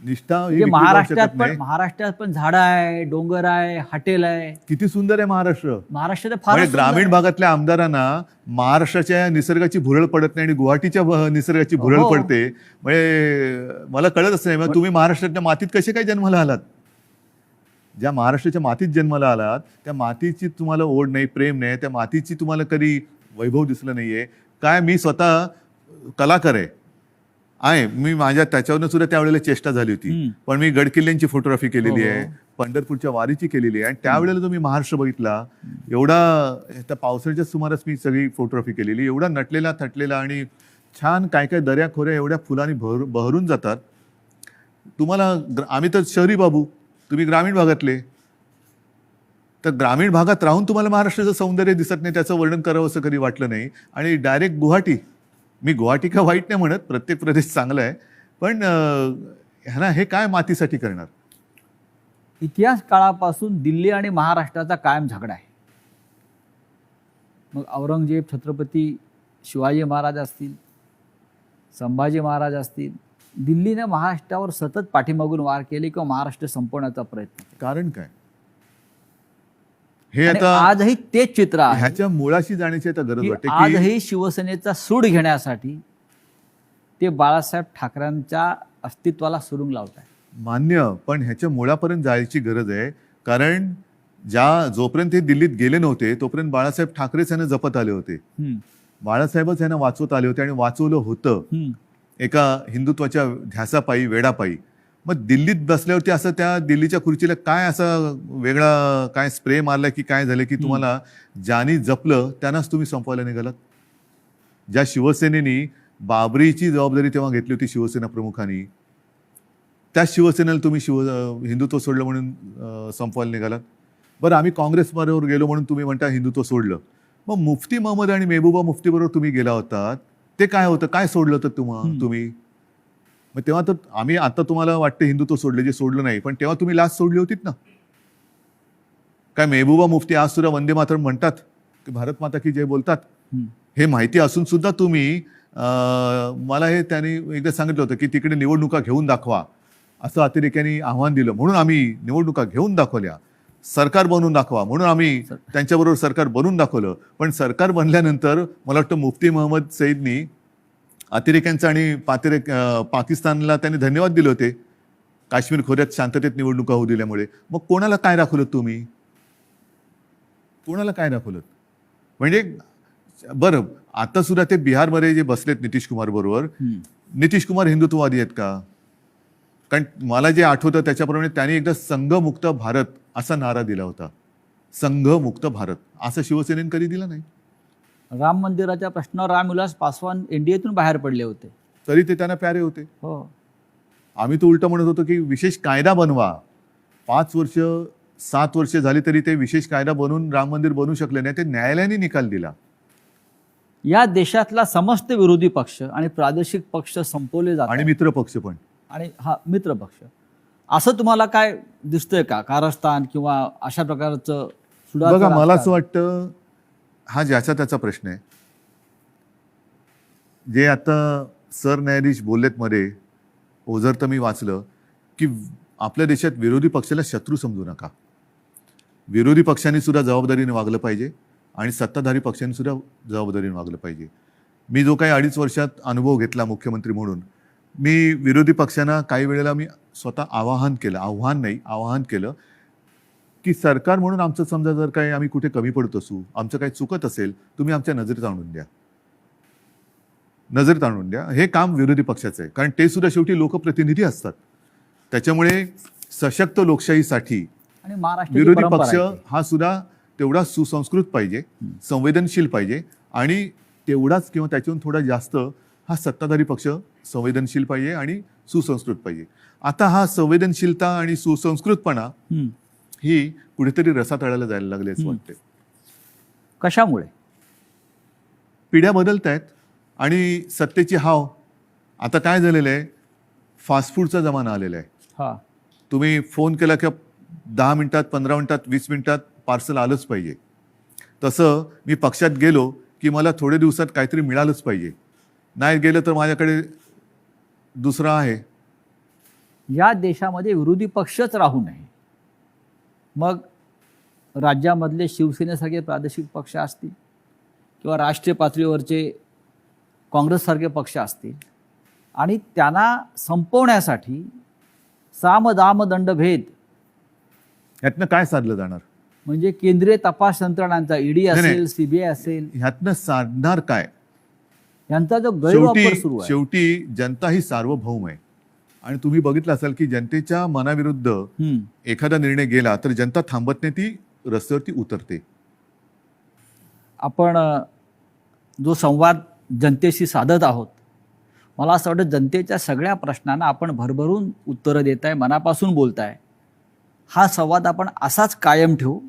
निष्ठा ही म्हणजे विकली जाऊ महाराष्ट्रात शकत पण नाही. महाराष्ट्रात पण झाडं आहे, डोंगर आहे, हॉटेल आहे. किती सुंदर आहे महाराष्ट्र. महाराष्ट्रात फार म्हणजे ग्रामीण भागातल्या आमदारांना महाराष्ट्राच्या निसर्गाची भुरळ पडत नाही आणि गुवाहाटीच्या निसर्गाची भुरळ हो. पडते. म्हणजे मला कळतच नाही मग तुम्ही महाराष्ट्राच्या मातीत कसे काय जन्माला आलात. ज्या महाराष्ट्राच्या मातीत जन्माला आलात त्या मातीची तुम्हाला ओढ नाही, प्रेम नाही, त्या मातीची तुम्हाला कधी वैभव दिसलं नाहीये काय. मी स्वतः कलाकार आहे. मी माझ्या त्याच्यावरनं सुद्धा त्यावेळेला चेष्टा झाली होती. पण मी गडकिल्ल्यांची फोटोग्राफी केलेली आहे, पंढरपूरच्या वारीची केलेली आहे. आणि त्यावेळेला जो मी महाराष्ट्र बघितला एवढा, त्या पावसाळ्याच्या सुमारास मी सगळी फोटोग्राफी केलेली, एवढा नटलेला थटलेला आणि छान काय काय दऱ्या खोऱ्या एवढ्या फुलांनी बहरून जातात. तुम्हाला आम्ही तर शहरी बाबू, तुम्ही ग्रामीण भागातले, तर ग्रामीण भागात राहून तुम्हाला महाराष्ट्राचं सौंदर्य दिसत नाही, त्याचं वर्णन करावं असं कधी वाटलं नाही. आणि डायरेक्ट गुवाहाटी, मी गुवाहाटी का वाईट नाही म्हणत, प्रत्येक प्रदेश चांगला आहे, पण ह्यांना हे काय मातीसाठी करणार. इतिहास काळापासून दिल्ली आणि महाराष्ट्राचा कायम झगडा आहे. मग औरंगजेब, छत्रपती शिवाजी महाराज असतील, संभाजी महाराज असतील, दिल्लीने महाराष्ट्रावर सतत पाठीमागून वार केले किंवा महाराष्ट्र संपवण्याचा प्रयत्न केला. कारण काय हे आणि आता आजही तेच चित्र आहे. ह्याच्या मुळाशी जाण्याची आता गरज की वाटते की आजही शिवसेनेचा सूड घेण्यासाठी ते बाळासाहेब ठाकरेंच्या अस्तित्वाला सुरुंग लावत आहे. मान्य, पण ह्याच्या मुळापर्यंत जायची गरज आहे. कारण जोपर्यंत हे दिल्लीत गेले नव्हते तोपर्यंत बाळासाहेब ठाकरेच यांना जपत आले होते. बाळासाहेबच यांना वाचवत आले होते आणि वाचवलं होतं एका हिंदुत्वाच्या ध्यासापायी, वेडापायी. मग दिल्लीत बसल्यावरती असं त्या दिल्लीच्या खुर्चीला काय असं वेगळा काय स्प्रे मारला की काय झालं की तुम्हाला ज्यांनी जपलं त्यांनाच तुम्ही संपवायला निघालात. ज्या शिवसेनेनी बाबरीची जबाबदारी तेव्हा घेतली होती शिवसेना प्रमुखांनी, त्या शिवसेनेला तुम्ही हिंदुत्व सोडलं म्हणून संपवायला निघालात. बरं, आम्ही काँग्रेसबरोबर गेलो म्हणून तुम्ही म्हणता हिंदुत्व सोडलं. मग मुफ्ती महमद आणि मेहबूबा मुफ्तीबरोबर तुम्ही गेला होतात, ते काय होतं, काय सोडलं होतं तुम्ही. मग तेव्हा तर आम्ही आता तुम्हाला वाटतं हिंदुत्व सोडले, जे सोडलं नाही, पण तेव्हा तुम्ही लाच सोडली होतीत ना. काय मेहबूबा मुफ्ती आज सुद्धा वंदे मातरम म्हणतात, की भारत माता की जय बोलतात. हे माहिती असून सुद्धा तुम्ही मला हे त्यांनी एकदा सांगितलं होतं की तिकडे निवडणुका घेऊन दाखवा असं अतिरेक्यांनी आव्हान दिलं, म्हणून आम्ही निवडणुका घेऊन दाखवल्या. सरकार बनवून दाखवा म्हणून आम्ही त्यांच्याबरोबर सरकार बनवून दाखवलं. पण सरकार बनल्यानंतर मला वाटतं मुफ्ती महमद सईदनी अतिरेक्यांचा आणि पाकिस्तानला त्यांनी धन्यवाद दिले होते काश्मीर खोऱ्यात शांततेत निवडणुका होऊ दिल्यामुळे. मग कोणाला काय दाखवलं तुम्ही, कोणाला काय दाखवलं. म्हणजे बरं, आता सुद्धा ते बिहारमध्ये जे बसलेत नितीश कुमार बरोबर, नितीश कुमार हिंदुत्ववादी आहेत का. कारण मला जे आठवतं त्याच्याप्रमाणे त्यांनी एकदा संघमुक्त भारत असा नारा दिला होता. संघमुक्त भारत असं शिवसेनेने कधी दिला नाही. राम मंदिराच्या प्रश्नावर रामविलास पासवान एनडीएतून बाहेर पडले होते, तरी ते त्यांना प्यारे होते. हो. आम्ही तो उलट म्हणत होतो की विशेष कायदा बनवा. 5 वर्ष 7 वर्ष झाली तरी ते विशेष कायदा बनवून राम मंदिर बनवू शकले नाही. ते न्यायालयाने निकाल दिला. या देशातला समस्त विरोधी पक्ष आणि प्रादेशिक पक्ष संपवले जातात आणि मित्र पक्ष पण, आणि हा मित्र पक्ष. असं तुम्हाला काय दिसतंय का कारस्थान किंवा अशा प्रकारचं सुधारणा? बघा, मला असं वाटतं हा ज्याचा त्याचा प्रश्न आहे. जे आता सरन्यायाधीश बोललेत मध्ये, ओझर तर मी वाचलं की आपल्या देशात विरोधी पक्षाला शत्रू समजू नका. विरोधी पक्षांनी सुद्धा जबाबदारीने वागलं पाहिजे आणि सत्ताधारी पक्षांनी सुद्धा जबाबदारीने वागलं पाहिजे. मी जो काही 2.5 वर्षात अनुभव घेतला मुख्यमंत्री म्हणून, मी विरोधी पक्षांना काही वेळेला मी स्वतः आवाहन केलं की की सरकार म्हणून आमचं समजा जर काही आम्ही कुठे कमी पडत असू, आमचं काही चुकत असेल, तुम्ही आमच्या नजरेत आणून द्या. नजरेत आणून द्या. हे काम विरोधी पक्षाचं आहे, कारण ते सुद्धा शेवटी लोकप्रतिनिधी असतात. त्याच्यामुळे सशक्त लोकशाहीसाठी आणि महाराष्ट्राची विरोधी परंपरा पक्ष आहे. हा सुद्धा तेवढा सुसंस्कृत पाहिजे, संवेदनशील पाहिजे, आणि तेवढाच किंवा त्याच्याहून थोडा जास्त हा सत्ताधारी पक्ष संवेदनशील पाहिजे आणि सुसंस्कृत पाहिजे. आता हा संवेदनशीलता आणि सुसंस्कृतपणा हम्म. ही कुठेतरी रसातळाला जायला लागले असं वाटते. कशामुळे? पिढ्या बदलत आहेत आणि सत्तेची हाव. आता काय झालेलं आहे, फास्ट फूडचा जमाना आलेला आहे. हा. तुम्ही फोन केला की 10 मिनिटात, 15 मिनिटात, 20 मिनिटात पार्सल आलंच पाहिजे. तसं मी पक्षात गेलो की मला थोड्या दिवसात काहीतरी मिळालंच पाहिजे. नाही गेलं तर माझ्याकडे दुसरं आहे. या देशामध्ये विरोधी पक्षच राहू नये. मग राज्यामधले शिवसेनेसारखे प्रादेशिक पक्ष असतील किंवा राष्ट्रीय पातळीवरचे काँग्रेससारखे पक्ष असतील, आणि त्यांना संपवण्यासाठी साम दाम दंडभेद ह्यातनं काय साधलं जाणार? म्हणजे केंद्रीय तपास यंत्रणांचा ईडी नाही. असेल, सीबीआय असेल, ह्यातनं साधणार काय? यांचा जो गैरवापर सुरू आहे. शेवटी जनता ही सार्वभौम आहे, आणि तुम्ही बघितलं असाल की जनतेच्या मनाविरुद्ध हम्म. एखादा निर्णय गेला तर जनता थांबत नाही, ती रस्त्यावरती उतरते. आपण जो संवाद जनतेशी साधत आहोत, मला असं वाटतं जनतेच्या सगळ्या प्रश्नांना आपण भरभरून उत्तरं देताय, मनापासून बोलताय. हा संवाद आपण असाच कायम ठेवू.